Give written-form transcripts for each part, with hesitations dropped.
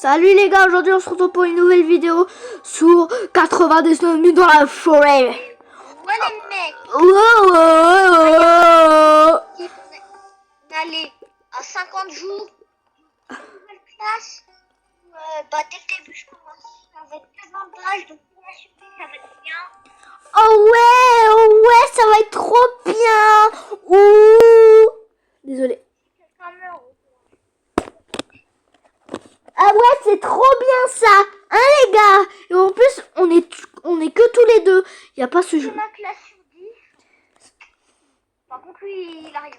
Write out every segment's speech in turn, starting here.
Salut les gars, aujourd'hui on se retrouve pour une nouvelle vidéo sur 99 minutes dans la forêt. Ouais les mecs, on allait à 50 jours, nouvelle classe, dès le début je commence avec deux bandages, donc pour la suite ça va être bien. Oh ouais, ça va être trop bien. Ouh. Désolé. Quelqu'un meurt. Ah ouais, c'est trop bien ça, hein les gars. Et en plus, on est que tous les deux. Y a pas ce jeu. C'est ma classe sur 10. Par contre lui il a rien.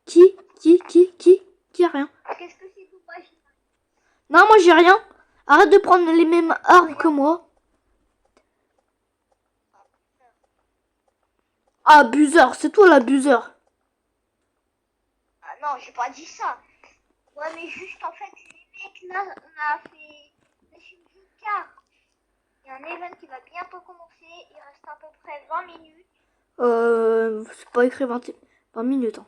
Qui a rien? Qu'est-ce que c'est tout pas? Non, moi j'ai rien. Arrête de prendre les mêmes armes que moi. Ah, abuseur, c'est toi l'abuseur. Ah non, j'ai pas dit ça. Ouais mais juste en fait les mecs là on a fait le quart. Il y a un event qui va bientôt commencer, il reste à peu près 20 minutes. C'est pas écrit 20 minutes. Hein.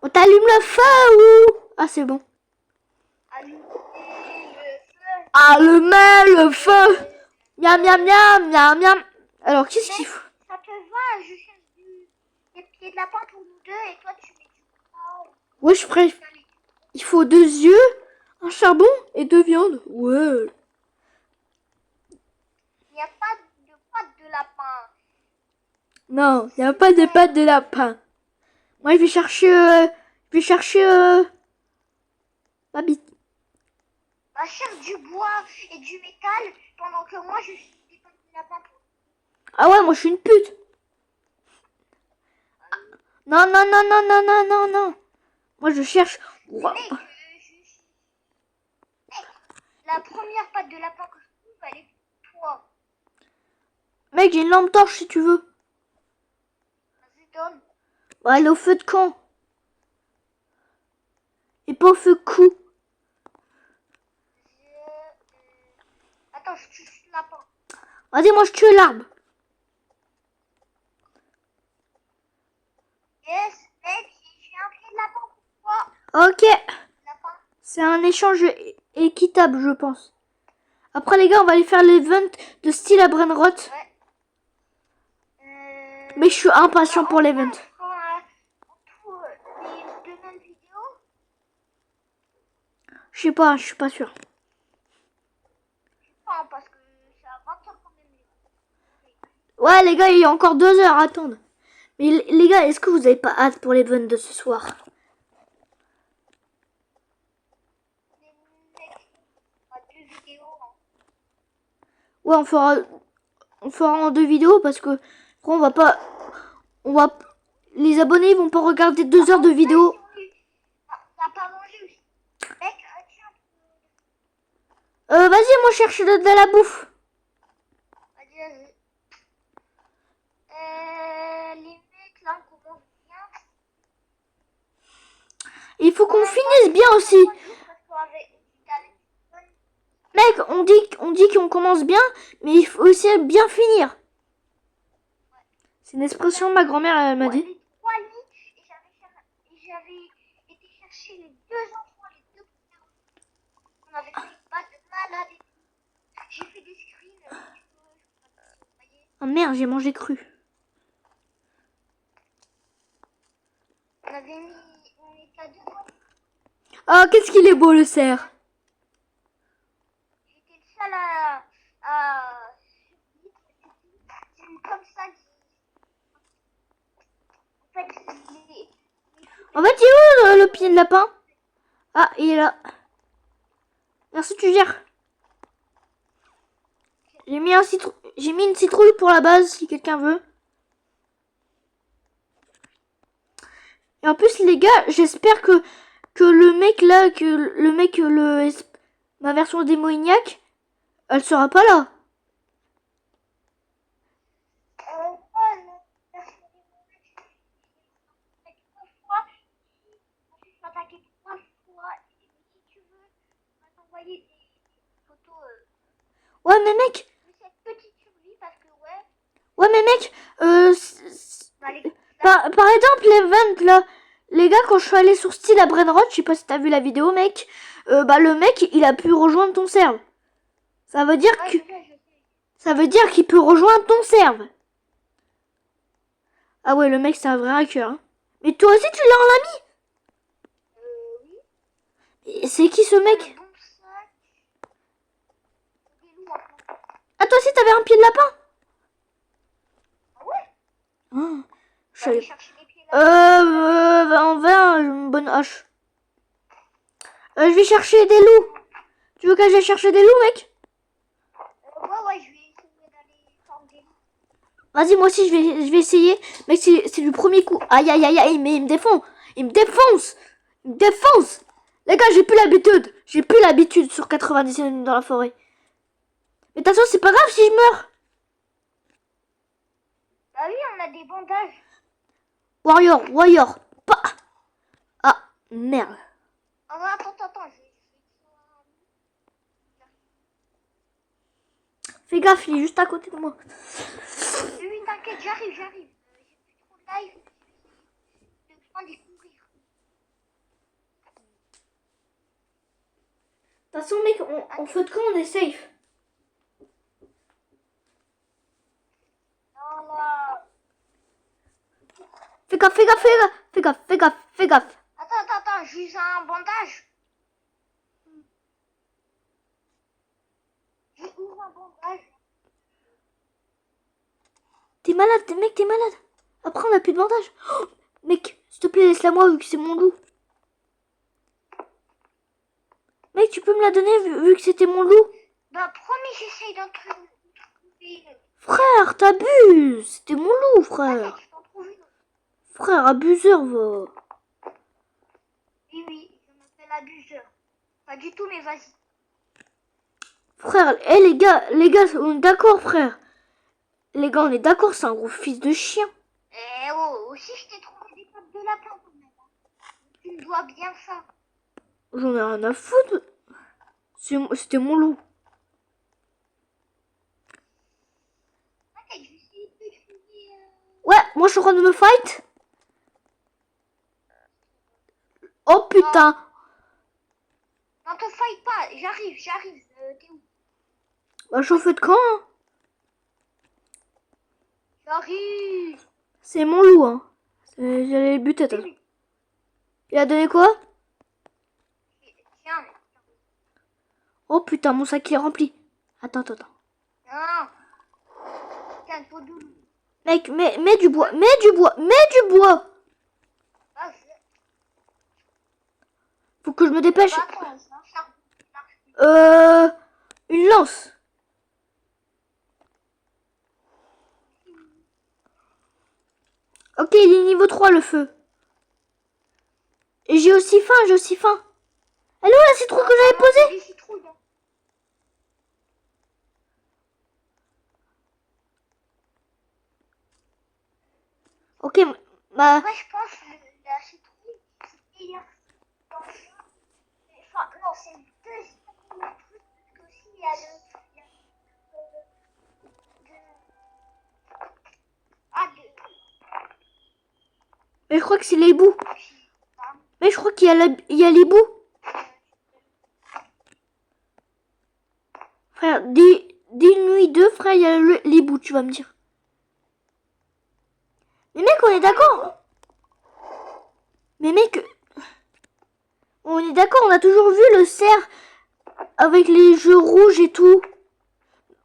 On t'allume le feu ou... Ah, c'est bon. Allumer le feu. Allumez le feu. Miam, miam, miam, miam, miam. Alors, qu'est-ce qu'il faut? Ça te va, je cherche des pieds de lapin pour nous deux et toi tu mets du bois. Ouais, je ferai... Il faut 2 yeux, un charbon et 2 viandes. Ouais. Il n'y a pas de pattes de lapin. Non, il n'y a pas de pattes de lapin. Moi, je vais chercher... ma bite. Bah cherche du bois et du métal pendant que moi je suis des pattes de lapin pour... Ah ouais, moi, je suis une pute. Non, non, non, non, non, non, non, non. Moi, je cherche... Wow. Mec, la première patte de lapin que je trouve, elle est pour toi. Mec, j'ai une lampe torche si tu veux. Vas-y, donne. Ouais, elle est au feu de camp. Et pas au feu de cou. Attends, je tue ce lapin. Vas-y, moi, je tue l'arbre. Yes, mec, j'ai un pied de lapin pour toi. Ok. Lapin. C'est un échange équitable, je pense. Après, les gars, on va aller faire l'event de style à Brainrot. Ouais. Mais je suis impatient pour l'event. Les deux mêmes vidéos. Je sais pas, je suis pas sûr. Enfin, parce que c'est à 20h quand même. Ouais, les gars, il y a encore 2 heures à attendre. Mais les gars, est-ce que vous avez pas hâte pour l'event de ce soir? Les mecs, on a deux vidéos. Hein. Ouais, on fera en 2 vidéos parce que après, les abonnés ils vont pas regarder 2 heures de vidéo. T'as pas mangé aussi. Mec, Vas-y, moi, je cherche de la bouffe. vas-y. Les mecs, là, on commence bien. Il faut qu'on finisse bien aussi. Mec, on dit qu'on commence bien, mais il faut aussi bien finir. C'est une expression que ma grand-mère elle m'a dit. 3 lits et j'avais été chercher les deux enfants, les deux premiers. On avait fait pas de malade. J'ai fait des screens. Oh merde, j'ai mangé cru. On avait mis, on était à 2 fois. Oh, qu'est-ce qu'il est beau le cerf. J'étais le seul c'est comme ça En fait, il est où le pied de lapin? Ah, il est là. Merci, tu gères. J'ai mis une citrouille pour la base, si quelqu'un veut. Et en plus, les gars, j'espère que le mec là, ma version démoniaque, elle sera pas là. Ouais, mais mec. Ouais, mais mec, par exemple, l'event là, Les gars, quand je suis allé sur Steel à Brainrot, je sais pas si t'as vu la vidéo, mec. Le mec, il a pu rejoindre ton serve. Ça veut dire Ouais, que je sais. ça veut dire qu'il peut rejoindre ton serve. Ah ouais, le mec, c'est un vrai hacker. Hein. Mais toi aussi, tu l'as en ami. Oui. Et c'est qui ce mec? Le bon sac. Des loups maintenant. Ah, toi aussi, t'avais un pied de lapin? Ah ouais? Ah, je Je vais aller savais. chercher des pieds là. En vain, une bonne hache. Je vais chercher des loups. Tu veux que j'aille chercher des loups, mec? Ouais, je vais essayer d'aller prendre des loups. Vas-y, moi aussi, je vais essayer. Mec, c'est du premier coup. Aïe, aïe, aïe, aïe, mais il me défend. Il me défonce. Il me défonce. Les gars, j'ai plus l'habitude. J'ai plus l'habitude sur 90 minutes dans la forêt. Mais de toute façon, c'est pas grave si je meurs. Bah oui, on a des bandages. Warrior. Pas. Ah, merde. Ah non, attends, Fais gaffe, il est juste à côté de moi. Oui, t'inquiète, j'arrive. J'ai plus trop de life. J'ai besoin d'y courir. De toute façon, mec, on fait de quand on est safe. Non, là. Fais gaffe. Attends, juste un bandage. J'ai où un bandage? T'es malade, mec, t'es malade. Après, on a plus de bandage. Oh, mec, s'il te plaît, laisse-la moi vu que c'est mon loup. Mec, tu peux me la donner vu que c'était mon loup? Bah, promis, j'essaye d'en trouver une. Frère, t'abuses. C'était mon loup, T'inquiète, frère. je t'en trouve une. Frère, abuseur, va. Oui, je m'appelle abuseur. Pas du tout, mais vas-y. Frère, les gars, on est d'accord, frère. Les gars, on est d'accord, c'est un gros fils de chien. Eh oh, aussi je t'ai trouvé des pattes de lapin quand même. Tu me dois bien ça. J'en ai rien à foutre. C'était mon loup. T'inquiète, je vais essayer de te trouver. Ouais, moi, je suis en train de me fight. Oh, putain. Non, te fight pas, j'arrive. T'es où? Bah, je suis au feu de camp, hein. J'arrive. C'est mon loup, hein. J'allais le buter, toi. Oui. Il a donné quoi? Tiens, Oh, putain, mon sac il est rempli. Attends. non. Tiens, toi doux. Mec, mets du bois. Mets du bois. Vas-y. Faut que je me dépêche. Bah, attends, c'est un charbon. Une lance. Ok, il est niveau 3 le feu. Et j'ai aussi faim. Allô, la citrouille que j'avais posée? Des citrouilles. Ok, bah... Ouais, je pense que la citrouille, c'est hier. Enfin, non, c'est le deuxième truc, parce que aussi, il y a Mais je crois que c'est l'hibou. Mais je crois qu'il y a l'hibou. Frère, des nuits 2, frère, il y a l'hibou, tu vas me dire. Mais mec, on est d'accord. Mais mec, on est d'accord, on a toujours vu le cerf avec les jeux rouges et tout.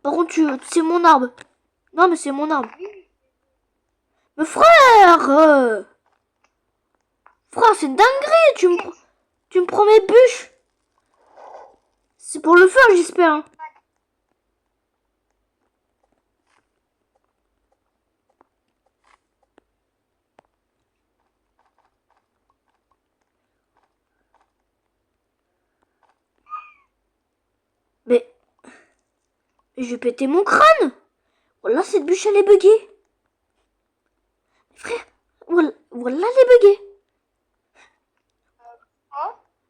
Par contre, c'est mon arbre. Non, mais c'est mon arbre. Mais frère frère, c'est une dinguerie. Tu me prends mes bûches. C'est pour le faire, j'espère. Hein. Mais je vais péter mon crâne. Voilà, cette bûche, elle est buggée. Frère, voilà, elle est buggée.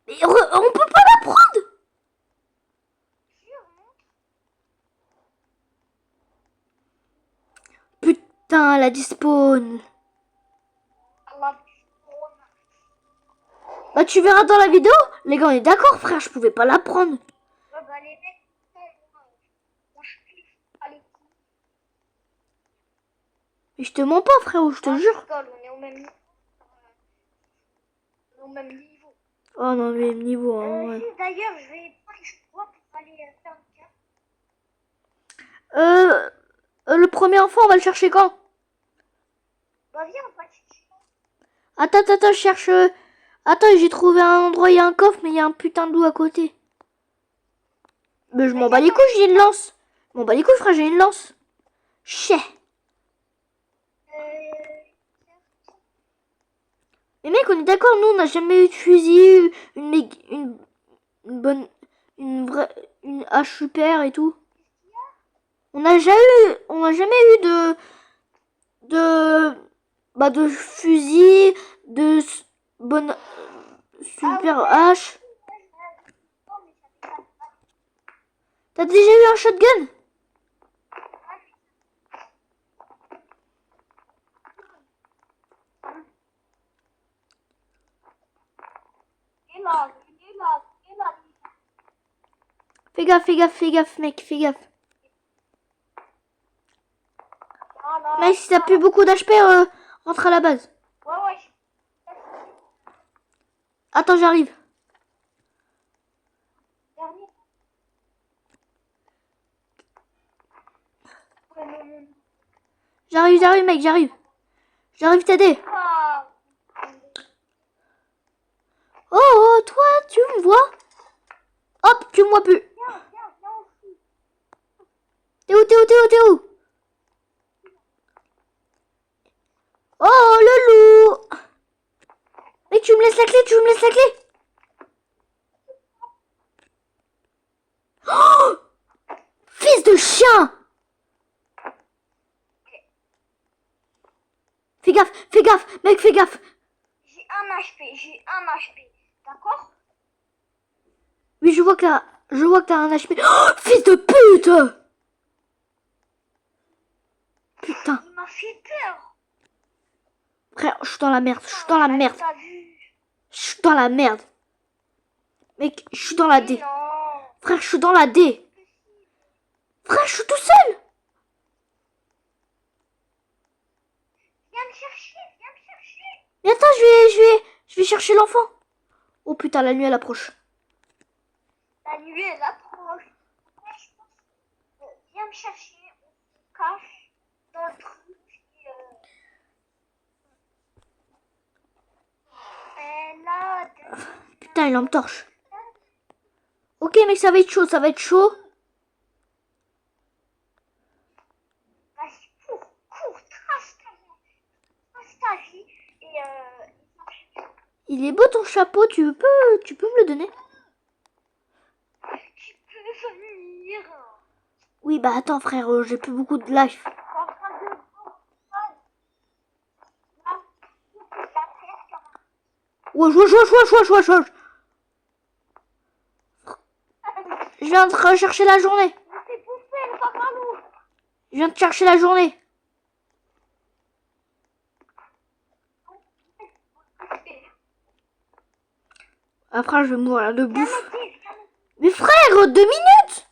Mais on peut pas la prendre. Putain, elle a despawn. Bah tu verras dans la vidéo. Les gars, on est d'accord, frère, je pouvais pas la prendre. Ouais, bah les mecs, moi je kiffe. Allez, Mais je te mens pas, frérot, je te moi, je jure. rigole, on est au même niveau. On est au même niveau. Oh non, mais niveau, hein, ouais. Juste, d'ailleurs, je vais prendre les choix pour aller faire le cap. Le premier enfant, on va le chercher quand? Bah viens, on va le chercher. Attends, je cherche... Attends, j'ai trouvé un endroit, il y a un coffre, mais il y a un putain d'eau à côté. Mais je m'en bats les couilles, j'ai une lance. Je m'en bats les couilles, frère, j'ai une lance. Chais. Mais mec, on est d'accord, nous, on n'a jamais eu de fusil, une bonne... Une vraie... Une hache super et tout. On n'a jamais eu de fusil, de bonne super hache. T'as déjà eu un shotgun? Fais gaffe, mec, fais gaffe. Mec, si t'as plus beaucoup d'HP, rentre à la base. Ouais. Attends, j'arrive. J'arrive, mec, j'arrive. J'arrive t'aider. Oh, toi, tu me vois? Hop, tu me vois plus. T'es où? Oh, le loup. Mec, tu me laisses la clé, Oh, fils de chien. Fais gaffe, mec, fais gaffe. J'ai un HP, d'accord? Oui, je vois que t'as un HP. Oh, fils de pute. Putain. Il m'a fait peur. Frère, je suis dans la merde, T'as vu? Je suis dans la merde. Mec, je suis dans la D. Non. Frère, je suis dans la D. Frère, je suis tout seul. Viens me chercher. Mais attends, je vais chercher l'enfant. Oh putain, la nuit elle approche. La nuit elle approche. Viens me chercher. On se cache dans le truc. Là, Putain, il en me torche. Ok, mec, ça va être chaud, Vas-y, cours, trace ta vie. Et Il est beau ton chapeau, tu peux me le donner? tu peux venir. Oui, bah attends, frère, j'ai plus beaucoup de life. En train de... Ouais, wesh. Je viens de rechercher la journée. C'est bouffé, le paparou. Je viens de chercher la journée. Après, je vais mourir de bouffe. Mais frère, 2 minutes.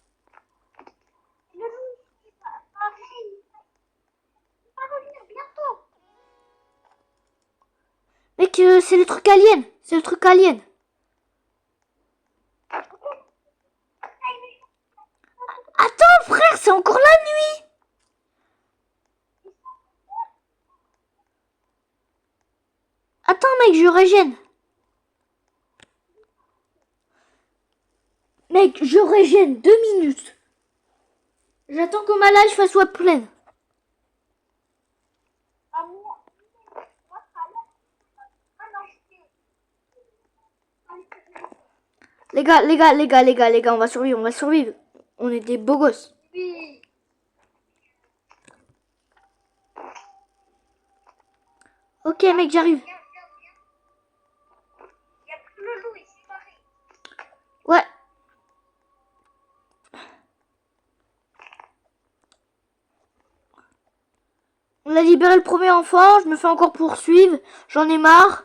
Le loup, il va revenir bientôt. Mec, c'est le truc alien. Attends, frère, c'est encore la nuit. Attends, mec, je régène. Mec, je régène 2 minutes. J'attends que ma life soit pleine. Les gars, on va survivre. On est des beaux gosses. Oui. Ok, mec, j'arrive. Il y a plus le loup, il s'est barré. Ouais. On a libéré le premier enfant, je me fais encore poursuivre. J'en ai marre.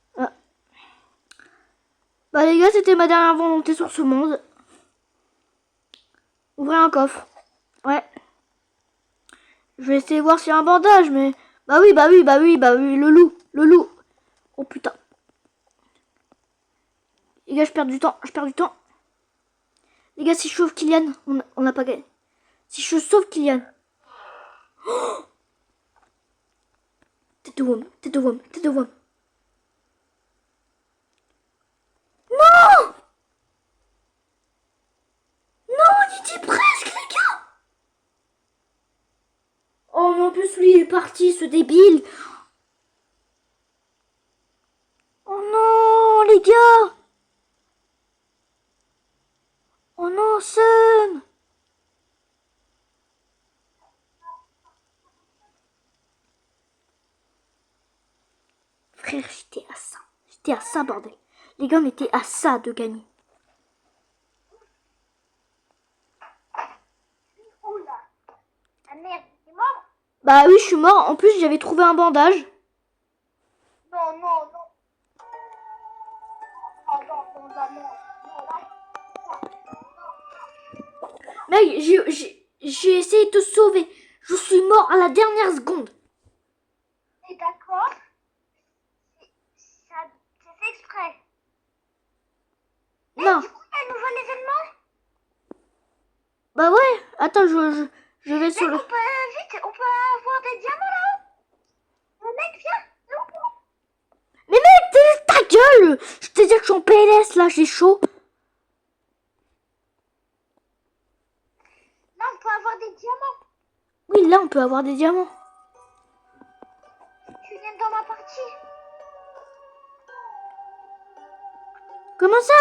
Bah les gars, c'était ma dernière volonté sur ce monde. Ouvrir un coffre. Ouais. Je vais essayer de voir s'il y a un bandage, mais... Bah oui, le loup. Le loup. Oh putain. Les gars, je perds du temps. Les gars, si je sauve Kylian, on n'a pas gagné. Si je sauve Kylian. Oh, tête de worm. Non! Non, on y était presque, les gars! Oh, mais en plus, lui, il est parti, ce débile. Oh non, les gars! Oh non, Sun! Frère, j'étais à ça. J'étais à ça, bordel. Les gars, on était à ça de gagner. Oula. Ah merde, t'es mort? Bah oui, je suis mort. En plus, j'avais trouvé un bandage. Non, non, non. Oh, non, non, non, non. Non, là. Mec, j'ai essayé de te sauver. Je suis mort à la dernière seconde. T'es d'accord? Ça, c'est fait exprès. Non. Du coup, il y a un nouvel événement? Bah ouais. Attends, je vais sur Mec, le... on peut vite, on peut avoir des diamants là-haut. Mec, viens. Mais mec, ta gueule! Je te dis que je suis en PLS là, j'ai chaud. Là, on peut avoir des diamants. Oui, là, on peut avoir des diamants. Tu viens dans ma partie. Comment ça,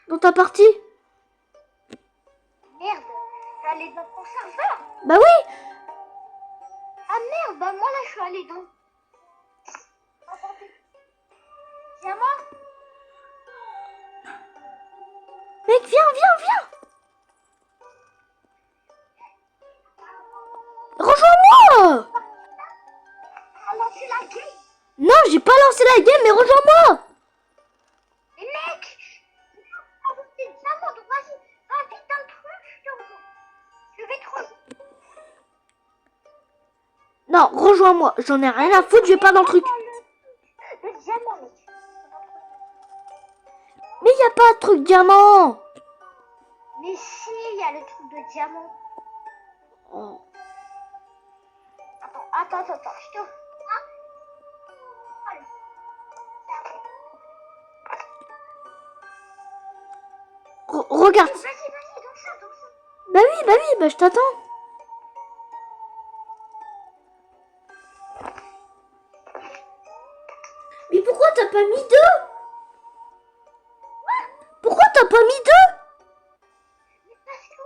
dans ta partie? Merde, t'es allé dans ton serveur. Bah oui. Ah merde, bah moi là, je suis allé dans... Diamant. Mec, viens. Rejoins-moi. Ah, lancé la game. Non, j'ai pas lancé la game, mais rejoins-moi. Mais mec, on va avoir des diamants, donc vas-y, va vite dans le truc. Je vais trop... Non, rejoins-moi. J'en ai rien à foutre, je vais pas dans le truc. Le diamant, mec. Mais y a pas de truc diamant. Mais si, il y a le truc de diamant. Oh. Attends, je te... Ah. Allez. Regarde. Vas-y, dans ça. Bah oui, bah je t'attends. Mais pourquoi t'as pas mis deux? Pourquoi t'as pas mis deux? Mais parce que...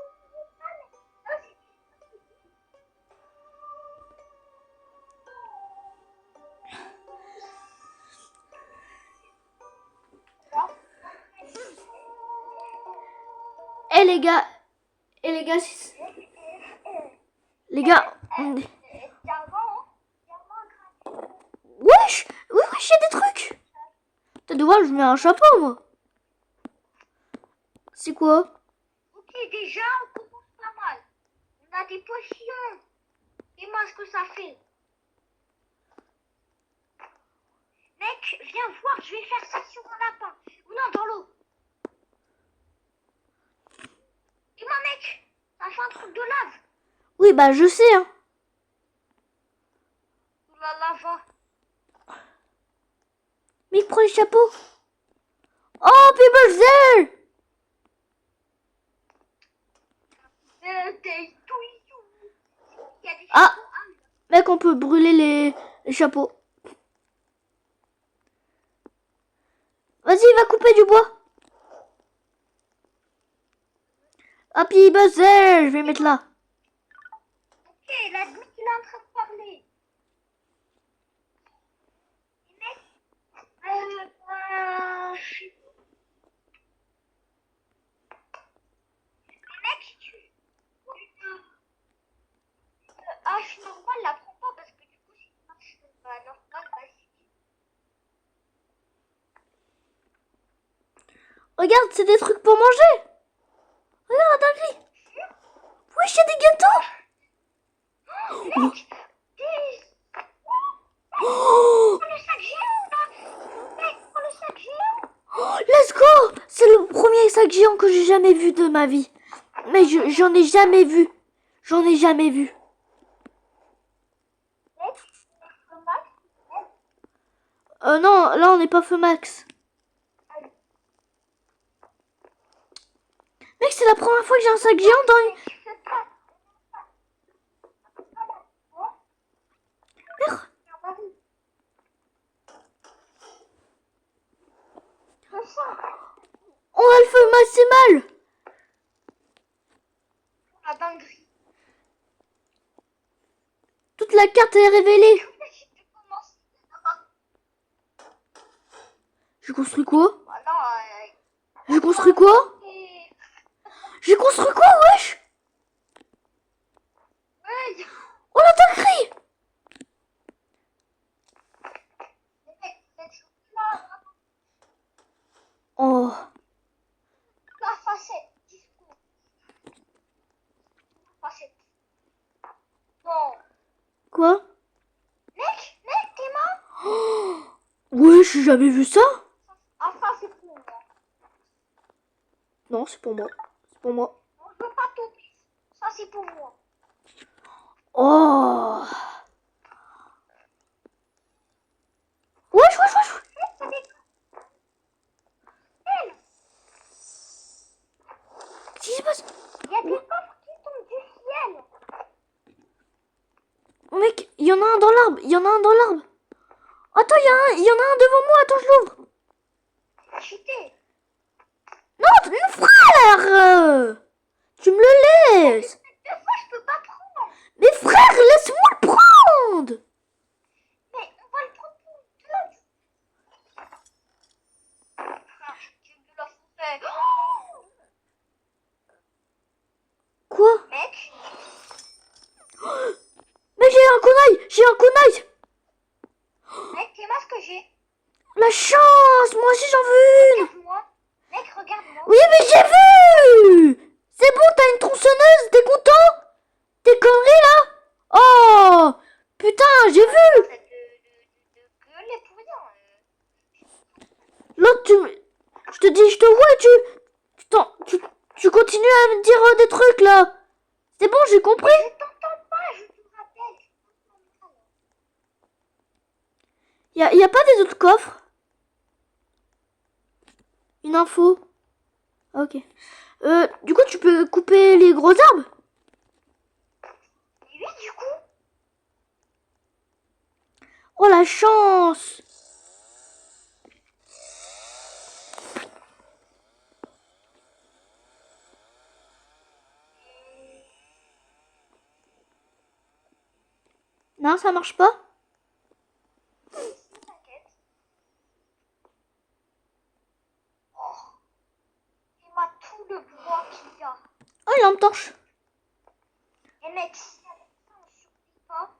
Eh les gars, les gars, wesh, y a des trucs. T'as de voir, je mets un chapeau moi. C'est quoi? Ok, déjà, on commence pas mal. On a des potions. Dis-moi ce que ça fait. Mec, viens voir, je vais faire ça sur un lapin. Ou non, dans l'eau. Dis-moi, mec, ça fait un truc de lave. Oui, bah je sais, hein. De la lava. Mais prends le chapeau. Oh, people there. Il y a des Ah, chapeaux. mec, on peut brûler les chapeaux. Vas-y, va couper du bois. Happy buzzer, je vais mettre là. Ok, la il est en train de parler. Mec, mec, tu... hache normale, la prends pas parce que du coup, c'est une hache normale, vas-y. Regarde, c'est des trucs pour manger. Regarde la dinguerie. Oui, il y a des gâteaux. Mec, Oh, prends le sac géant là. Mec, prends le sac géant. let's go. C'est le premier sac géant que j'ai jamais vu de ma vie. Mais j'en ai jamais vu. J'en ai jamais vu. Mec, le max. Non, là on n'est pas feu max. Mec, c'est la première fois que j'ai un sac géant dans une... Tu fais pas. Merde. Fais ça. On a le feu maximal. La dinguerie. Toute la carte est révélée. Tu commences. J'ai construit quoi? Ah non, J'ai construit quoi? J'ai construit quoi, wesh? ouais. Oh la dinguerie. Mec, cette chose-là, Oh. la facette. Discours. Facette. Bon. Quoi? Mec, t'es mort. Oh. Wesh, j'ai jamais vu ça. Ah, ça, c'est pour moi. Non, c'est pour moi. C'est pour moi. Non, je veux pas tout. Ça, c'est pour moi. Oh. Wesh, wesh, wesh. Ça dépend. Qu'est-ce qui se passe? Il y a des coffres qui tombent du ciel. Mec, il y en a un dans l'arbre. Il y en a un dans l'arbre. Attends, il y en a un devant moi. Attends, je l'ouvre. Cheaté. Non, frère. Tu me le laisses. Deux fois, je peux pas prendre. Mais frère, laisse-moi le prendre. Mais on va le prendre pour deux. Frère, je suis de la fontaine. Oh Quoi? mec, Mais j'ai un kunai. J'ai un kunai. mec, t'es mal ce que j'ai. La chance. Moi aussi, j'en veux une. Regarde-moi. Mec, regarde-moi. Oui, mais j'ai vu. C'est bon, t'as une tronçonneuse. T'es content? Tes conneries, là? Oh. Putain, j'ai vu. De gueuler pour rien. L'autre, je te dis, je te vois et tu continues à me dire des trucs, là. C'est bon, j'ai compris. Je t'entends pas, je te rappelle. Y a pas des autres coffres? Une info. Ok. Du coup, tu peux couper les gros arbres? Et oui, du coup. Oh, la chance. Non, ça marche pas? T'inquiète. Oh, il m'a tout le bois qu'il y a. Oh, il y a une torche. Et mec, si avec ça on survit pas.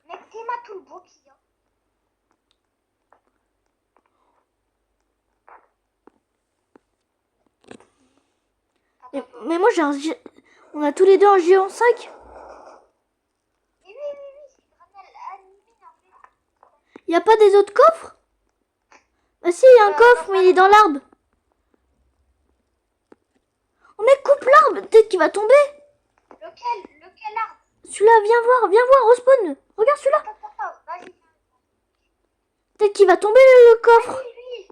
Mec, t'es tout le bois qu'il y a. Mais moi, on a tous les deux un géant 5. Et oui, c'est Granel animé en fait. Y a pas des autres coffres? Bah si, il y a un coffre, mais il est dans l'arbre. Oh mec, coupe l'arbre, peut-être qu'il va tomber. Lequel arbre? Celui-là, viens voir, au spawn. Regarde celui-là. Attends, vas-y. Peut-être qu'il va tomber le coffre. Vas-y, lui.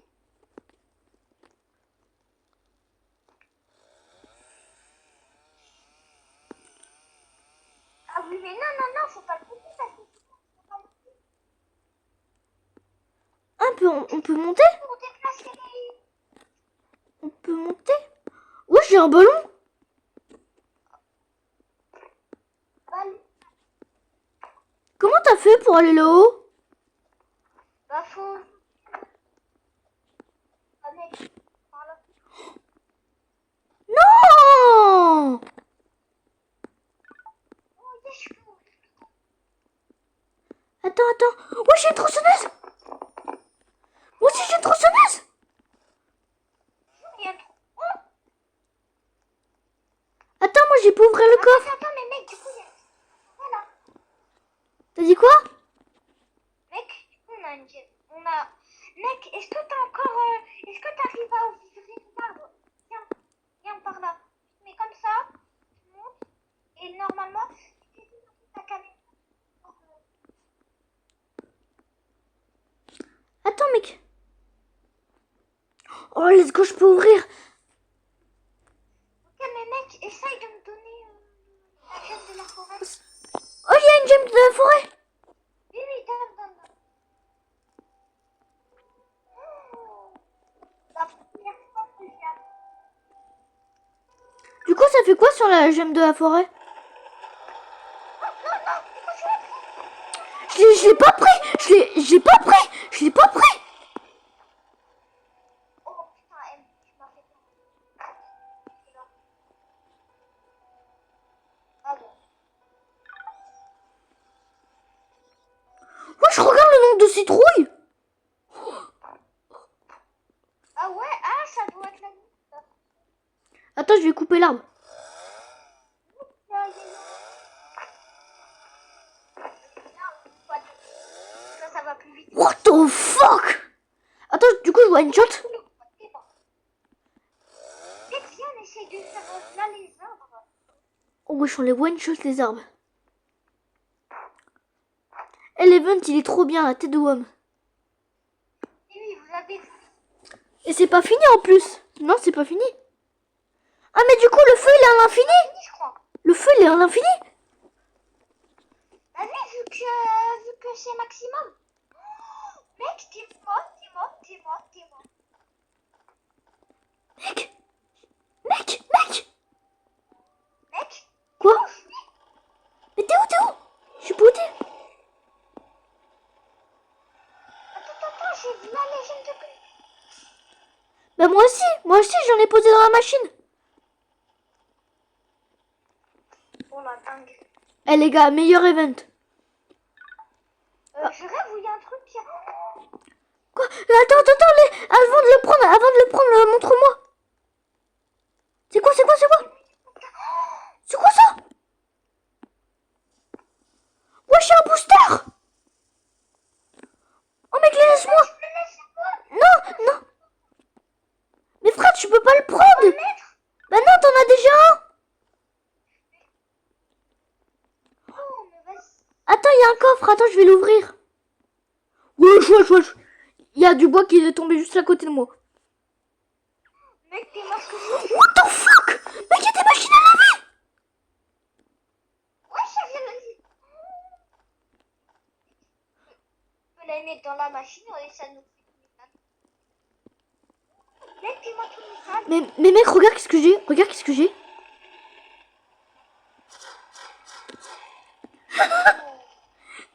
Ah oui, mais non, faut pas le couper parce que faut pas le couper. On peut monter? Pour déplacer les... On peut monter? Ouais, j'ai un ballon. balles. Comment t'as fait pour aller là-haut? Bah, faut... Ah, mec, par là. Non! Oh, yes, je peux. Attends. Ouais, j'ai une tronçonneuse. a une gemme. On a... Mec, est-ce que t'as encore... est-ce que t'arrives à ouvrir l'arbre? Viens, viens par là. Mais comme ça, tu montes. Et normalement, ta caméra. Attends, mec. Oh, let's go, je peux ouvrir. Ok, mais mec, essaye de me donner la gemme de la forêt. Oh, il y a une gemme de la forêt. Oui, oui, donne. Oh, la première fois que j'ai... Du coup, ça fait quoi sur la gemme de la forêt? Je l'ai pas pris. Je l'ai pas pris. Je l'ai pas pris. Oh putain, M, tu m'as fait peur. Ah bon. Moi, je regarde le nombre de citrouilles. Ah ouais, ah ça doit être la nuit. Attends, je vais couper l'arbre. Ça va plus vite. What the fuck? Attends, du coup, je vois une shot. Mec, viens, on essaye de faire là les arbres. Oh, wesh, on les one shot les arbres. Et l'event, il est trop bien, la tête de Wom. Et oui, vous avez vu. Et c'est pas fini en plus. Non, c'est pas fini. Ah, mais du coup, le feu, il est à l'infini. Fini, je crois. Le feu, il est à l'infini. Ah oui, vu que c'est maximum. Oh, mec, t'es mort. Mec. Mec, Quoi? Mais t'es où? Je suis bouté. attends, j'ai vu la légende de... Bah, moi aussi, j'en ai posé dans la machine. Oh la dingue. Eh, les gars, meilleur event. Je rêve où il y a un truc qui... Quoi? Attends, avant de le prendre, montre-moi. C'est quoi? C'est quoi ça? Ouais, j'ai un booster. Oh, mec, laisse-moi. Non. Mais frère, tu peux pas le prendre. Bah non, t'en as déjà un. Oh, mais vas-y. Attends, il y a un coffre. Attends, je vais l'ouvrir. Wesh. Il y a du bois qui est tombé juste à côté de moi. Mec, t'es masque rouge. What the fuck? Mec, il y a des machines à laver. Ouais, ça vient de dire. On peut la mettre dans la machine et ça nous fait une étape. Mec, t'es moi tout le temps. Mais mec, regarde qu'est-ce que j'ai.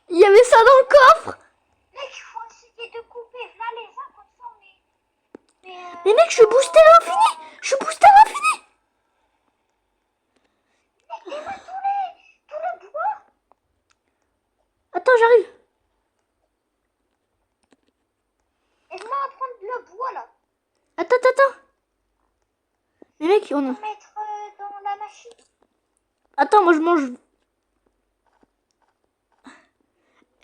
Il y avait ça dans le coffre. Mec, il faut essayer de couper là les arbres comme ça, Mais mec, je suis boosté à l'infini. Mec, t'es moi tout le bois. Attends, j'arrive. Aide-moi à prendre le bois là. Attends. Mais mec, Pour mettre dans la machine. Attends, moi je mange.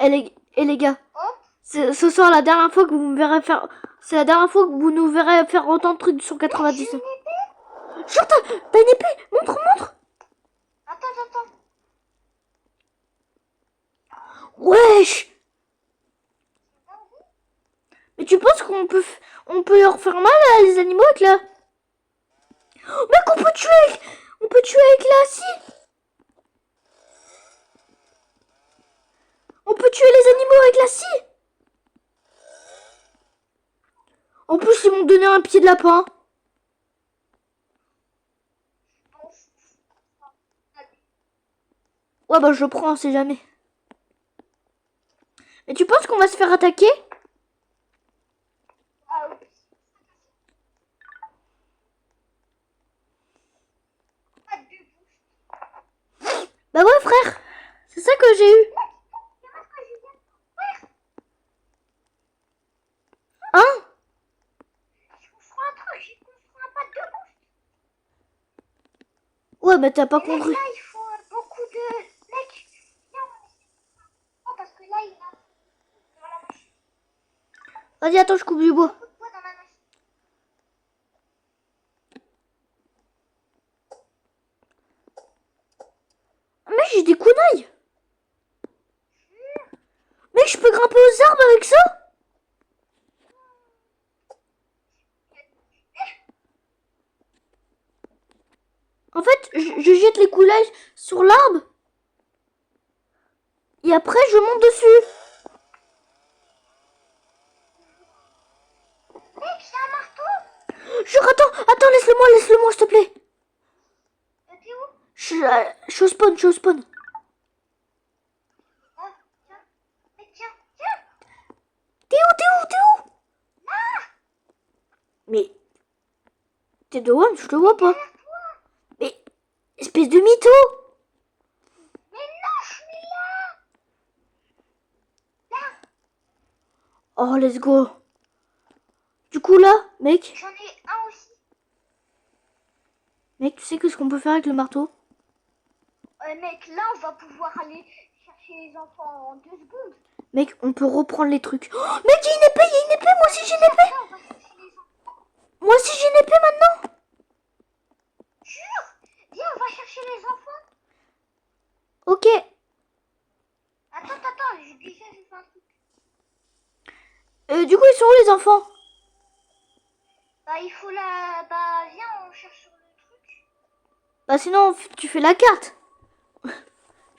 Et les gars, Hop. ce soir, la dernière fois que vous me verrez faire... C'est la dernière fois que vous nous verrez faire autant de trucs sur 90. J'ai une épée. Genre, t'as une épée. Montre. Attends. Wesh. Mais tu penses on peut leur faire mal à les animaux avec la... Oh, mec, on peut tuer avec la scie. On peut tuer les animaux avec la scie. En plus, ils m'ont donné un pied de lapin. Ouais, bah je le prends, on sait jamais. Mais tu penses qu'on va se faire attaquer? Ah oui. Pas de bouche. Bah ouais, frère. C'est ça que j'ai eu. Hein? Je construis un truc, j'ai construit un pas de bouche. Ouais, bah t'as pas Mais mec, compris. là, il faut beaucoup de... Mec, viens, on essaie. Oh, parce que là, il a... dans la machine. Vas-y, attends, je coupe du bois. Beaucoup de bois dans ma machine. Mec, j'ai des kunai. Mec, je peux grimper aux arbres avec ça? En fait, je jette les kunai sur l'arbre. Et après, je monte dessus. Mec, j'ai un marteau. Attends, laisse-le-moi, s'il te plaît. T'es où? Je suis au spawn. Oh, tiens. Mec, tiens. T'es où? Là. Mais, t'es de one, je te vois pas. Derrière toi. Mais, espèce de mytho. Mais non, je suis là. Là. Oh, let's go. Du coup, là, mec, J'en ai un aussi. tu sais que ce qu'on peut faire avec le marteau? Mec, là, on va pouvoir aller chercher les enfants en 2 secondes. Mec, on peut reprendre les trucs. Oh, mec, il y a une épée, moi aussi j'ai une épée. Là, on va chercher les enfants. Moi aussi j'ai une épée maintenant. Jure. Viens, on va chercher les enfants. Ok. Attends, j'ai déjà fait un truc. Du coup, ils sont où les enfants? Bah, il faut la... Bah, viens, on cherche sur le truc. Bah sinon, tu fais la carte.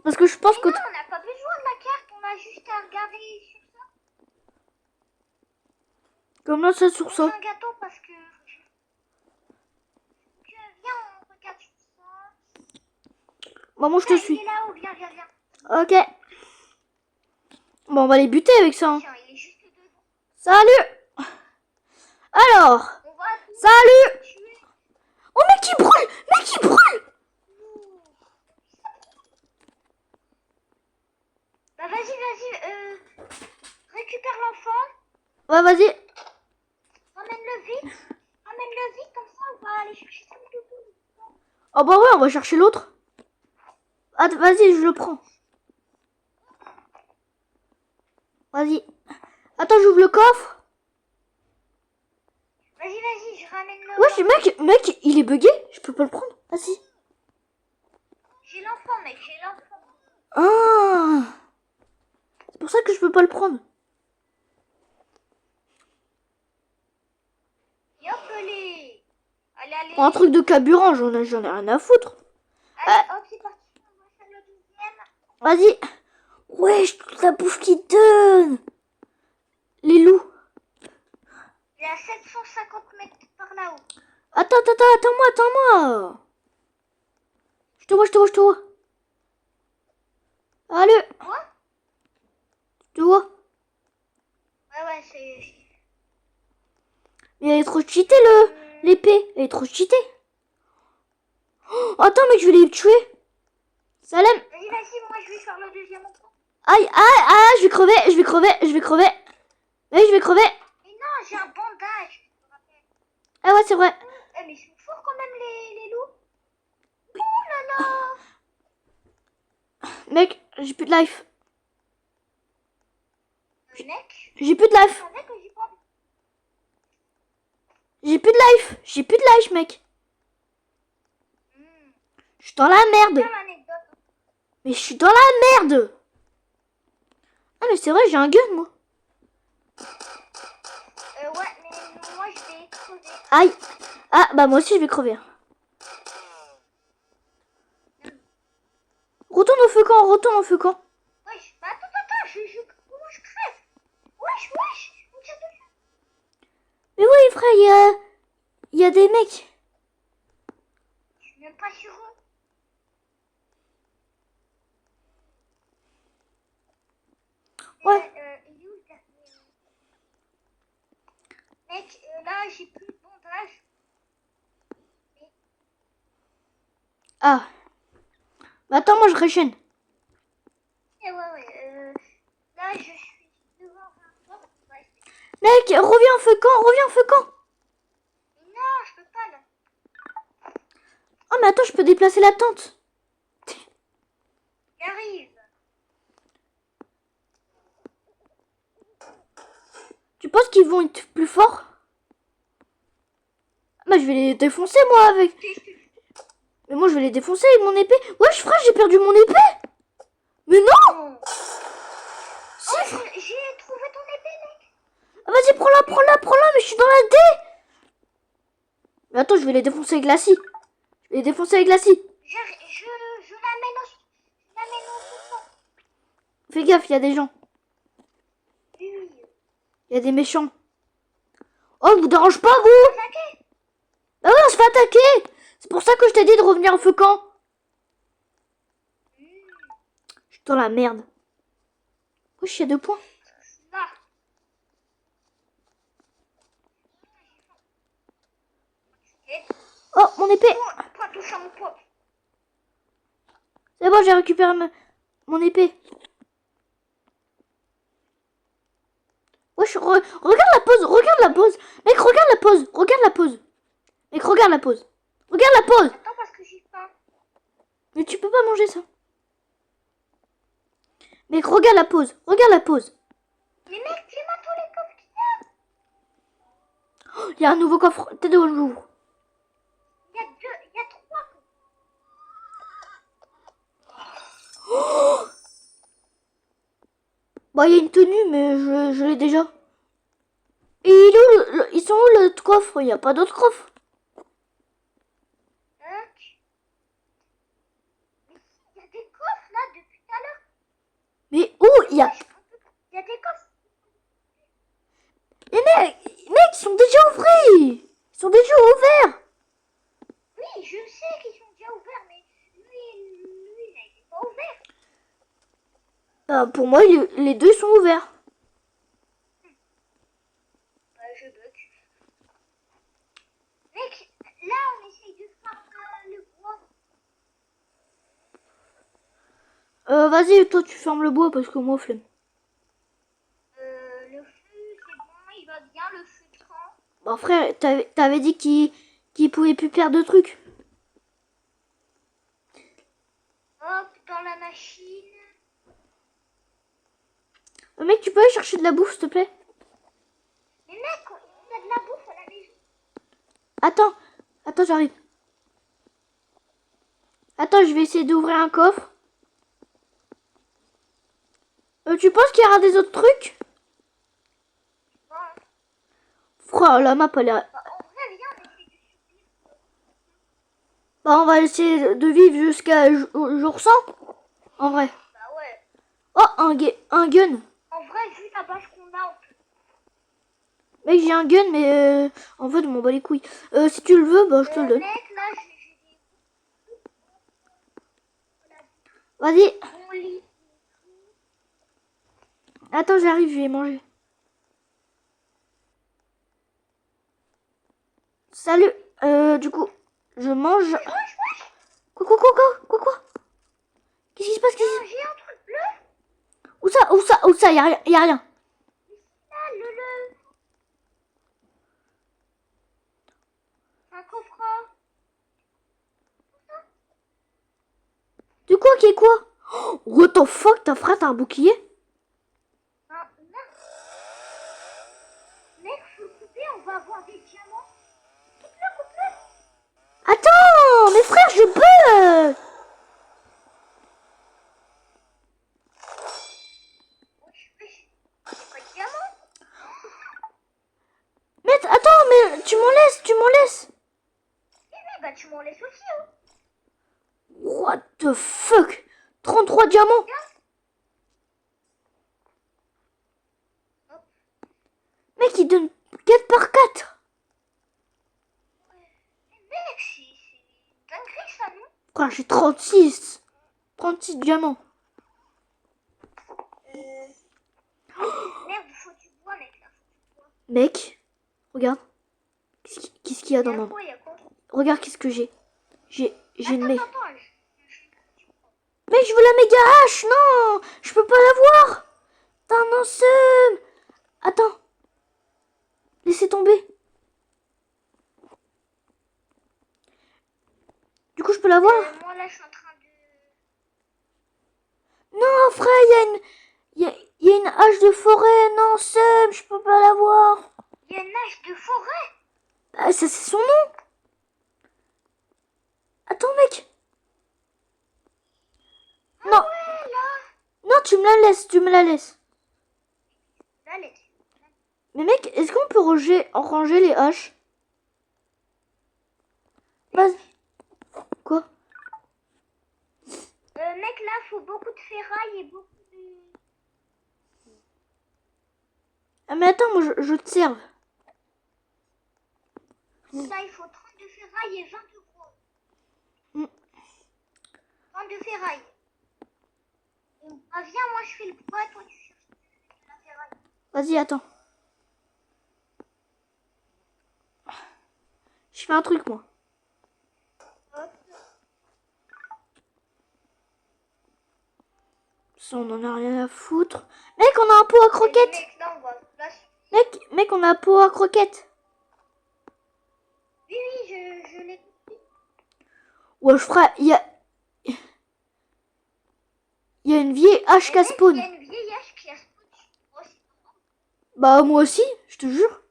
Parce que je pense Mais que... non, on n'a pas besoin de la carte, on a juste à regarder sur ça. Comme là, ça sur On fait ça. un gâteau parce que... Viens, on regarde sur ça. Bah moi, je te Il suis. est là-haut, viens. Ok. Bon, on va les buter avec ça. Hein. Tiens, il est juste devant. Salut. Alors. On va Salut. tuer. Oh, mec, il brûle. Bah, vas-y. Récupère l'enfant. Ouais, vas-y. Ramène-le vite, comme ça on va aller chercher son doudou. Oh bah ouais, on va chercher l'autre. Attends, vas-y, je le prends. Vas-y. Attends, j'ouvre le coffre. Vas-y, je ramène le... Wesh, mec, il est bugué. Je peux pas le prendre. Vas-y. J'ai l'enfant, mec, j'ai l'enfant. Ah. C'est pour ça que je peux pas le prendre. Yop, allez. Allez. Un truc de carburant, j'en ai rien à foutre. Allez, hop, c'est parti. On va faire le deuxième. Vas-y. Wesh, toute la bouffe qu'il donne. Les loups. Il est à 750 mètres par là-haut. Attends-moi. Je te vois. Allez. Quoi? Je te vois. Ouais, c'est... Mais elle est trop cheatée, l'épée. Elle est trop cheatée. Oh, attends, mec, je vais les tuer. Salem. Vas-y, moi je vais faire le deuxième enfant. Aïe, je vais crever. Mec, je vais crever. Mais non, j'ai un bandage. Je me rappelle. Ah ouais, c'est vrai. Mais ils sont forts quand même, les loups. Oh là là. Mec, j'ai plus de life. Mec, J'ai plus de life. je savais que j'ai pas... J'ai plus de life, mec. Je suis dans la merde. Bien l'anecdote. Mais je suis dans la merde. Ah, mais c'est vrai, j'ai un gun, moi. Ouais, mais moi je vais crever. Aïe. Ah, bah moi aussi, je vais crever. Retourne au feu camp. Wesh, bah attends, comment je crève? Wesh, on tire dessus. Mais oui, frère, il y a des mecs. Je suis même pas sur eux. Ouais. Il est où le dernier? Mec, là j'ai plus de bandage. Ah. Bah attends, moi je réchaîne. Ouais. Là je suis devant un bloc. Ouais. Mec, reviens au feu camp. Non, je peux pas là. Oh, mais attends, je peux déplacer la tente. J'arrive. Tu penses qu'ils vont être plus forts? Bah je vais les défoncer moi avec. Mais moi je vais les défoncer avec mon épée. Wesh frère, j'ai perdu mon épée. Mais non. Oh, Si, frère. j'ai trouvé ton épée, mec. Ah, vas-y, prends-la, mais je suis dans la D. Mais attends, je vais les défoncer avec la scie. Je vais les défoncer avec la scie. Je l'amène au fond. Fais gaffe, il y a des gens. Oui. Il y a des méchants. Oh, vous dérange pas, vous? Attaquer. Bah ouais, on se fait attaquer. C'est pour ça que je t'ai dit de revenir au feu camp. Je suis dans la merde. Wesh, il y a 2 points. Là. Et Oh, mon épée. toi, touche à mon pote. C'est bon, j'ai récupéré mon épée. Wesh, regarde la pause, regarde la pause. Mec, regarde la pause, regarde la pause. Mec, regarde la pause. Regarde la pause. Attends, parce que j'ai faim. Mais tu peux pas manger ça. Mec, regarde la pause, regarde la pause. Mais mec, dis-moi tous les coffres qu'il y a. Oh, il y a un nouveau coffre. T'es devant l'ouvre. Il y a 3 coffres. Bah, il y a une tenue, mais je l'ai déjà. Et il est où ils sont où l'autre coffre? Il n'y a pas d'autre coffre. Mec. Mais si, il y a des coffres là depuis tout à l'heure. Mais où? Il y a... Il y a des coffres. Mais mec, ils sont déjà ouverts. Ils sont déjà ouverts. Oui, je sais qu'ils sont déjà ouverts, mais lui il a été pas ouvert. Bah, pour moi, les deux sont ouverts. Bah, je bug. Mec, là on essaye de faire le bois. Vas-y, toi, tu fermes le bois parce que moi, flemme. Le feu, c'est bon, il va bien, le feu prend. Bah, frère, t'avais dit qu'il pouvait plus perdre de trucs. Hop, dans la machine. Mec, tu peux aller chercher de la bouffe, s'il te plaît? Mais mec, il y a de la bouffe à la maison. Attends, j'arrive. Attends, je vais essayer d'ouvrir un coffre. Tu penses qu'il y aura des autres trucs? Bon, Frère, la map, elle est... bah, en vrai, viens, on essaye de survivre. Bah, on va essayer de vivre jusqu'à jour 100. En vrai. Bah ouais. Oh, un gun. En vrai, vu la base qu'on a, on peut. Mec, j'ai un gun, mais en fait, je m'en bats les couilles. Si tu le veux, bah, je te le donne. Mec, là, j'ai Vas-y. des bons lits. Attends, j'arrive, je vais manger. Salut. Du coup, je mange. Quoi? Qu'est-ce qui se passe? J'ai un truc bleu. Où ça? Y a rien. Là, le. Un coffre. Du coup, qui est quoi? Oh, what the fuck, ta frère, t'as un bouclier? Non. Mec, faut le couper, on va avoir des diamants. Coupe-le. Attends, mes frères, je peux. J'ai pas de diamants. Mais attends, mais tu m'en laisses. Oui, bah tu m'en laisses aussi. Hein. What the fuck? 33 diamants. Mec, il donne 4 par 4. Mec, c'est une dinguerie ça, non? Frère, j'ai 36. 36 diamants. Merde, faut du bois, mec. Là, faut du bois. Mec, regarde. Qu'est-ce qu'il y a dans Il y a ma... quoi, il y a quoi? Regarde qu'est-ce que j'ai. J'ai une méga... Attends, Mec, je veux la méga hache. Non, je peux pas l'avoir. T'as un seum. Attends. Laissez tomber. Du coup, je peux l'avoir. moi là, je suis en train de. Non, frère, il y a une hache de forêt. Non, seum, je peux pas l'avoir. Ah, ça c'est son nom. Attends mec. Ah Non. ouais, là. Non, tu me la laisses, tu me la laisses. Là, les... Mais mec, est-ce qu'on peut ranger les haches? Vas-y. Quoi? Mec, là, faut beaucoup de ferraille et beaucoup de... Ah mais attends, moi je te serve. Là, il faut 32 ferrailles et 20 de gros. Mm. 32 ferrailles. Ah, viens, moi, je fais le bois, toi, tu cherches la ferraille. Vas-y, attends. Je fais un truc moi. Hop. Ça, on en a rien à foutre. Mec, on a un pot à croquettes. Mec, là, on va... Là, Mec, on a un pot à croquettes. oui, oui, je l'ai compris. Ouais, je ferai... Il y a une vieille hache Mais qui mec, spawn. il y a une vieille hache qui a spawn. Moi aussi. Bah, moi aussi, je te jure.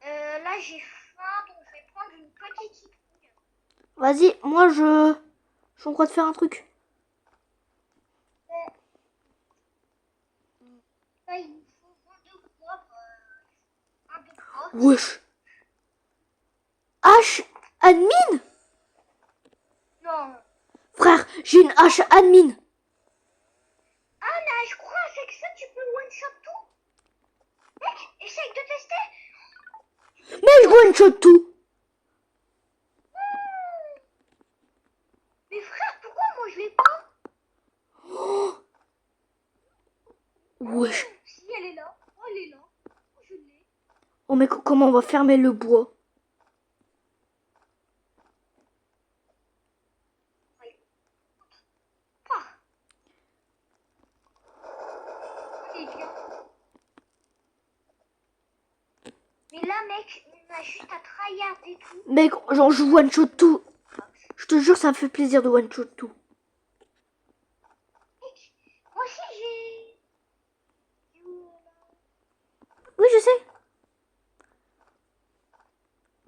Là, j'ai faim, donc je vais prendre une petite citrouille. Vas-y, moi je suis en train de faire un truc. Là, il nous faut 22 bois. Un de bois. Wesh. Hache admin? Non. Frère, j'ai une hache admin. Ah, mais je crois avec ça, tu peux one-shot tout. Mec, essaye de tester. Mais je one shot tout. Mais frère, pourquoi moi je l'ai pas? Wesh. Si, elle est là. Oh, elle est là. Oh, je l'ai. Oh mais comment on va fermer le bois? Ah. Allez, viens. Mais là, mec, on a juste à tryhard et tout. Mec, genre je one shot tout. Je te jure, ça me fait plaisir de one shot tout. Mec, moi aussi j'ai... Oui, je sais.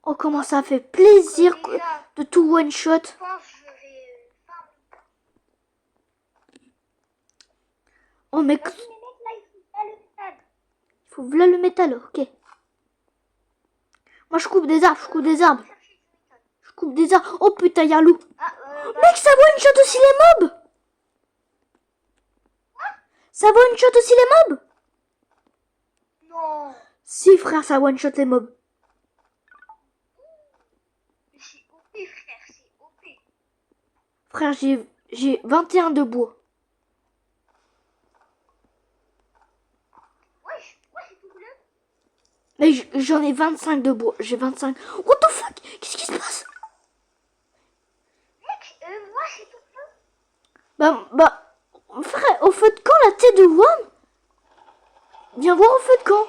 Oh, comment ça fait plaisir Déjà, de tout one shot. je pense que je vais... Oh mec, Vas-y, mais mec, là, il faut pas le stade. il faut là le métal, ok. Moi je coupe des arbres, je coupe des arbres. Je coupe des arbres. Oh putain, y'a un loup. Ah, bah... Mec, ça one shot aussi les mobs. Ça one shot aussi les mobs. Non. Si frère, ça one shot les mobs. C'est OP, frère, c'est OP. Frère, j'ai 21 de bois. Wesh, pourquoi c'est tout bleu? Mais j'en ai 25 de bois. J'ai 25. What the fuck? Qu'est-ce qui se passe? Mec, moi c'est tout bleu. Bah, frère, au feu de camp, la tête de WAM? Viens voir au feu de camp.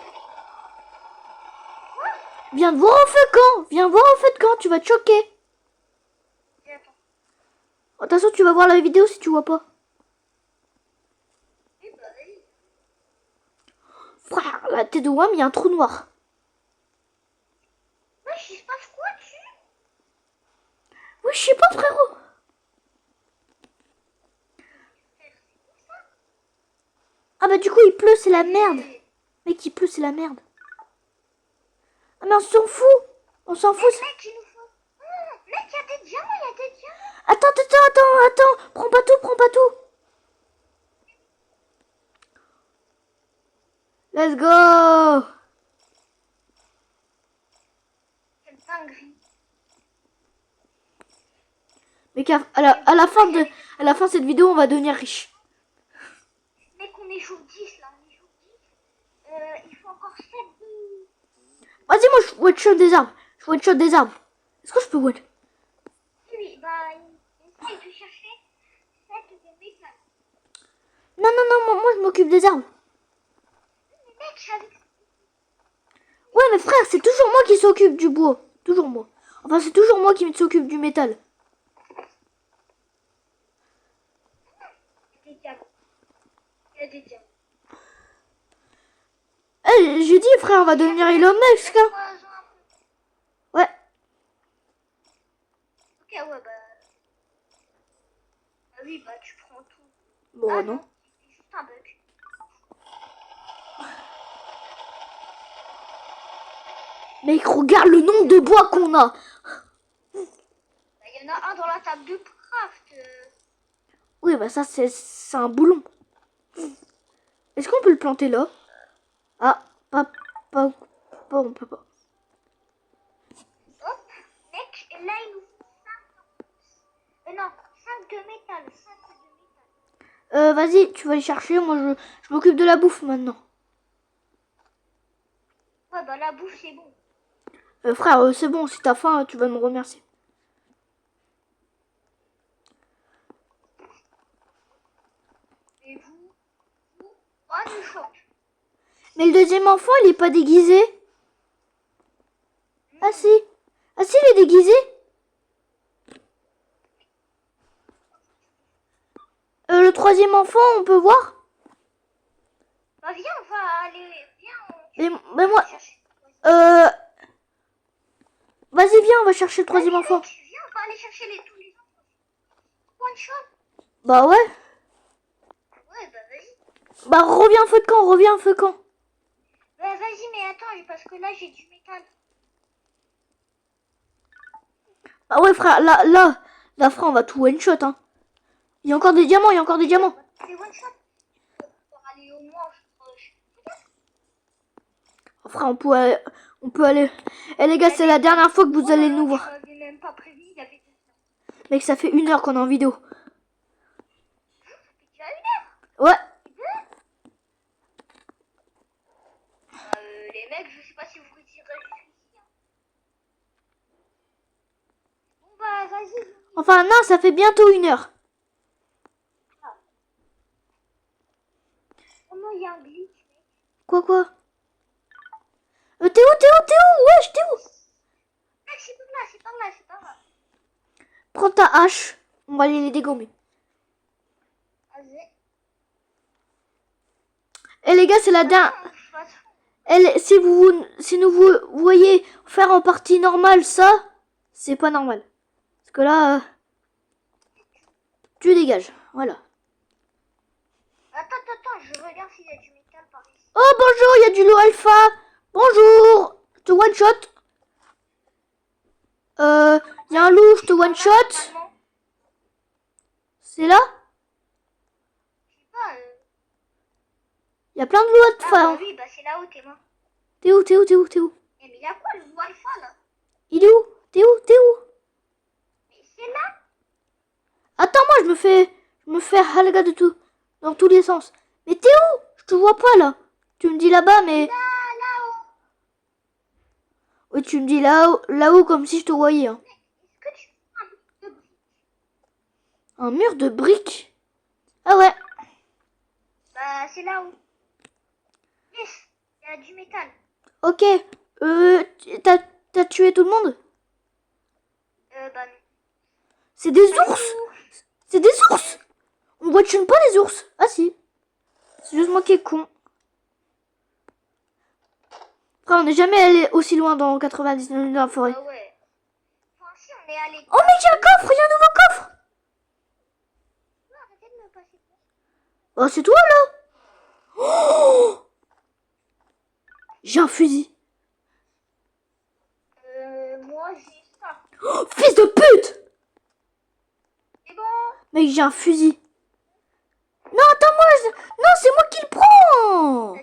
Viens voir au feu de camp. Viens voir au feu de camp, tu vas te choquer. Attends. De toute façon, tu vas voir la vidéo si tu vois pas. Eh bah, vas-y. Frère, la tête de WAM, il y a un trou noir. Wesh, il se passe quoi dessus? Oui, je sais pas, frérot. Ah bah du coup, il pleut, c'est la merde. Mec, il pleut, c'est la merde. Ah mais on s'en fout. On s'en fout. Mec, il nous faut... mec, il y a des diamants, il y a des diamants. Attends. Prends pas tout. Let's go. Quelle dinguerie. Mec, à la fin de cette vidéo, on va devenir riche. Mec, on est jour 10 là, on est jour 10. Il faut encore 7 de... Vas-y, moi, je one shot des arbres. Est-ce que je peux one? Oui, bah, essaye de chercher 7 de métal. Non, moi, je m'occupe des arbres. Mais mec, j'avais... Ouais, mais frère, c'est toujours moi qui s'occupe du bois. Toujours moi. Enfin, c'est toujours moi qui s'occupe du métal. Il y a des diamants. Il y a des diamants. j'ai dit, frère, on va devenir Elon Musk, hein. Poison un peu. Ouais. Ok, ouais, bah. Ah oui, bah tu prends tout. Bon, Ah non. c'est juste un bug. Mec, regarde le nombre de bois qu'on a. Bah, y en a un dans la table de craft. Oui, bah ça, c'est un boulon. Est-ce qu'on peut le planter là? Ah, pas, on peut pas. Hop, mec, là il nous faut 5 non, 5 de métal. 5 de métal. Vas-y, tu vas les chercher. Moi, je m'occupe de la bouffe maintenant. Ouais, bah la bouffe c'est bon. Frère, c'est bon. Si t'as faim, tu vas me remercier. Et vous, on nous chope. Mais le deuxième enfant, il est pas déguisé. Ah si. Ah si, il est déguisé. Le troisième enfant, on peut voir. Bah viens, on va aller. Viens, Mais moi... chercher. Vas-y, viens, on va chercher le troisième Vas-y, enfant. mec, viens, on va aller chercher tous les enfants. One shot. Bah ouais. Ouais, bah vas-y. Bah reviens un feu de camp, reviens un feu de camp. Bah vas-y, mais attends, parce que là j'ai du métal. Bah ouais, frère, là, frère, on va tout one shot, hein. Il y a encore des diamants, il y a encore des diamants. C'est one shot. Pour aller au moins. Oh, frère, on peut aller. Eh les gars, c'est la dernière fois que vous allez nous voir. Je m'avais même pas prévu, il y avait Mec, ça fait 1 heure qu'on est en vidéo. déjà 1 heure. Ouais. Les mecs, je sais pas si vous retirez ici. Bon bah vas-y. Enfin, non, ça fait bientôt 1 heure. Oh non, il y a un glitch. Quoi t'es où Wesh, t'es où? Mec, c'est par là, c'est par là, c'est par là. Prends ta hache. On va aller les dégommer. Vas-y. Eh les gars, c'est la dernière. Si nous vous voyez faire en partie normale ça, c'est pas normal. Parce que là, tu dégages. Voilà. Attends, je regarde s'il y a du métal par ici. Oh bonjour, il y a du lot alpha. Bonjour. Je te one shot. Il y a un loup, je te one shot. C'est là? Je sais pas. Il y a plein de loups alpha. Ah hein. bah oui, bah c'est là où t'es mort. T'es où Eh mais il y a quoi le loup alpha là? Il est où? T'es où? Mais c'est là. Attends, moi je me fais halga de tout, dans tous les sens. Mais t'es où? Je te vois pas là. Tu me dis là-bas, mais... Là-haut. Oui, tu me dis là-haut comme si je te voyais. Hein. Est-ce que tu fais un mur de briques? Un mur de briques? Ah ouais. Bah c'est là-haut. Yes, il y a du métal. Ok. T'as tué tout le monde? Bah non. C'est des ours? C'est des ours? On voit pas les ours. Ah si. C'est juste moi qui est con. Frère, on n'est jamais allé aussi loin dans 99 dans la forêt. Ah ouais. Enfin si, on est allé. Oh mais j'ai un coffre, il y a un nouveau coffre. Non, arrêtez de me passer. Oh c'est toi là. Oh, j'ai un fusil. Moi j'ai ça. Oh, fils de pute. C'est bon. Mec, j'ai un fusil. Non, attends-moi. Non, c'est moi qui le prends.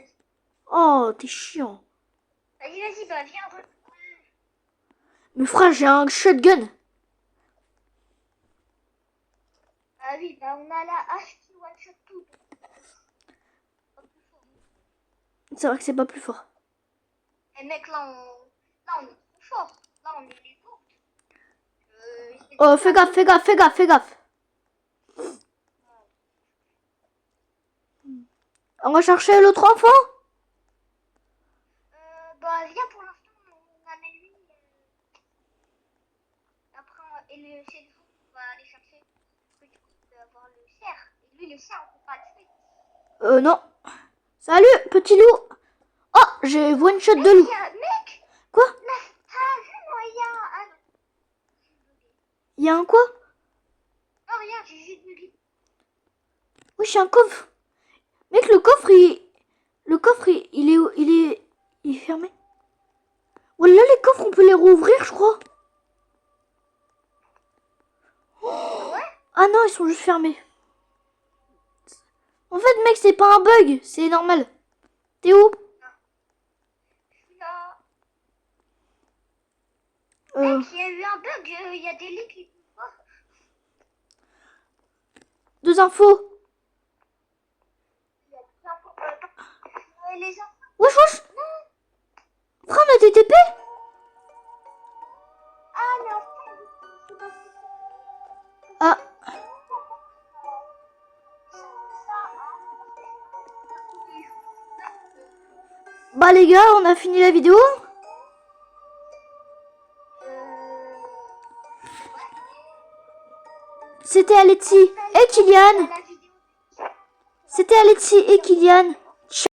Oh, t'es chiant. Vas-y, bah viens. Mais frère, j'ai un shotgun. Ah oui, bah on a la hache qui one shot tout. C'est vrai que c'est pas plus fort. Et mec, là on est trop fort. Là on est les forts. Oh, fais gaffe. On va chercher l'autre enfant. Bah viens, pour l'instant on amène lui. Après et c'est le fou qu'on va aller chercher. Parce que du coup on peut avoir le cerf. Et lui le cerf on peut pas le tuer. Non. Salut, petit loup. Oh, j'ai one shot de Mec, loup. mec, Quoi? là, t'as vu, moi, il y a un... Il y a un quoi? Non, rien, j'ai juste bugué. Oui, j'ai un coffre. Mec, le coffre, il est où? Il est fermé. Voilà, les coffres, on peut les rouvrir, je crois. Ouais. Ah non, ils sont juste fermés. En fait, mec, c'est pas un bug, c'est normal. T'es où? Je suis là. Euh, Mec, il y a eu un bug, il y a des lits qui... Deux infos. Il y a des infos. Les infos. Wesh, wesh. Frère, on a des TP? Ah, mais en fait, c'est parce que Ah, bah les gars, on a fini la vidéo. C'était Alexis et Kylian. C'était Alexis et Kylian.